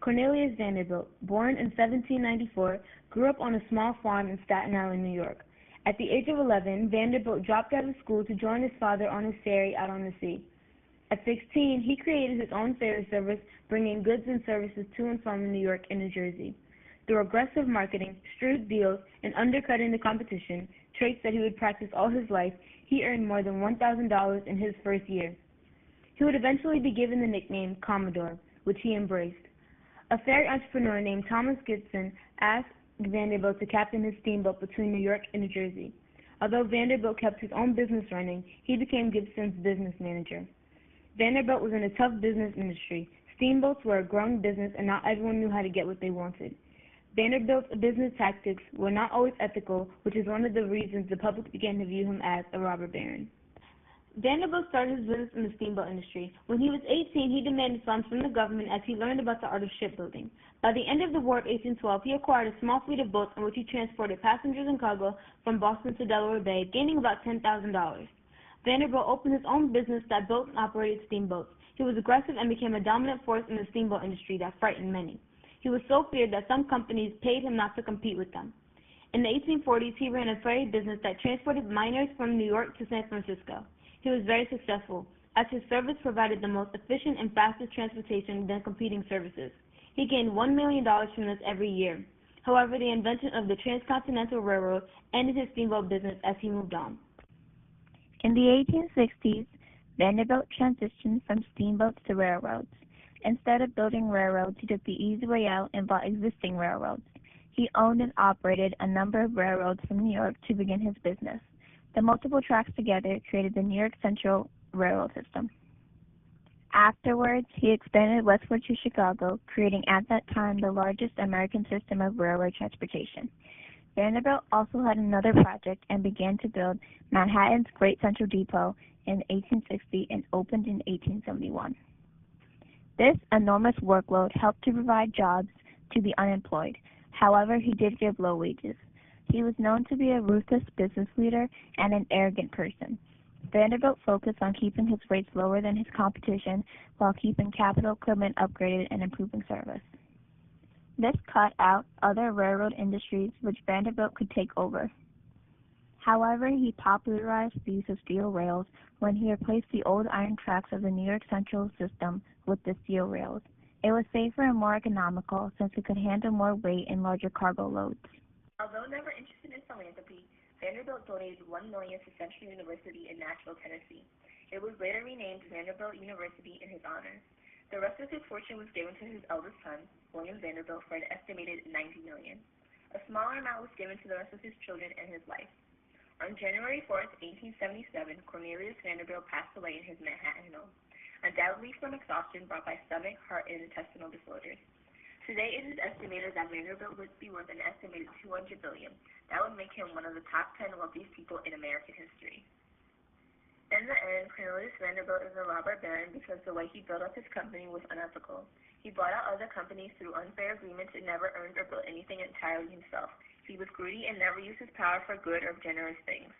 Cornelius Vanderbilt, born in 1794, grew up on a small farm in Staten Island, New York. At the age of 11, Vanderbilt dropped out of school to join his father on his ferry out on the sea. At 16, he created his own ferry service, bringing goods and services to and from New York and New Jersey. Through aggressive marketing, shrewd deals, and undercutting the competition, traits that he would practice all his life, he earned more than $1,000 in his first year. He would eventually be given the nickname Commodore, which he embraced. A ferry entrepreneur named Thomas Gibson asked Vanderbilt to captain his steamboat between New York and New Jersey. Although Vanderbilt kept his own business running, he became Gibson's business manager. Vanderbilt was in a tough business industry. Steamboats were a growing business, and not everyone knew how to get what they wanted. Vanderbilt's business tactics were not always ethical, which is one of the reasons the public began to view him as a robber baron. Vanderbilt started his business in the steamboat industry. When he was 18, he demanded funds from the government as he learned about the art of shipbuilding. By the end of the War of 1812, he acquired a small fleet of boats in which he transported passengers and cargo from Boston to Delaware Bay, gaining about $10,000. Vanderbilt opened his own business that built and operated steamboats. He was aggressive and became a dominant force in the steamboat industry that frightened many. He was so feared that some companies paid him not to compete with them. In the 1840s, he ran a ferry business that transported miners from New York to San Francisco. He was very successful, as his service provided the most efficient and fastest transportation than competing services. He gained $1 million from this every year. However, the invention of the Transcontinental Railroad ended his steamboat business as he moved on. In the 1860s, Vanderbilt transitioned from steamboats to railroads. Instead of building railroads, he took the easy way out and bought existing railroads. He owned and operated a number of railroads from New York to begin his business. The multiple tracks together created the New York Central Railroad system. Afterwards, he expanded westward to Chicago, creating at that time the largest American system of railroad transportation. Vanderbilt also had another project and began to build Manhattan's Great Central Depot in 1860 and opened in 1871. This enormous workload helped to provide jobs to the unemployed. However, he did give low wages. He was known to be a ruthless business leader and an arrogant person. Vanderbilt focused on keeping his rates lower than his competition while keeping capital equipment upgraded and improving service. This cut out other railroad industries which Vanderbilt could take over. However, he popularized the use of steel rails when he replaced the old iron tracks of the New York Central system with the steel rails. It was safer and more economical since it could handle more weight and larger cargo loads. Although never interested in philanthropy, Vanderbilt donated $1 million to Central University in Nashville, Tennessee. It was later renamed Vanderbilt University in his honor. The rest of his fortune was given to his eldest son, William Vanderbilt, for an estimated $90 million. A smaller amount was given to the rest of his children and his wife. On January 4, 1877, Cornelius Vanderbilt passed away in his Manhattan home, undoubtedly from exhaustion brought by stomach, heart, and intestinal disorders. Today, it is estimated that Vanderbilt would be worth an estimated $200 billion. That would make him one of the top 10 wealthiest people in American history. In the end, Cornelius Vanderbilt is a robber baron because the way he built up his company was unethical. He bought out other companies through unfair agreements and never earned or built anything entirely himself. He was greedy and never used his power for good or generous things.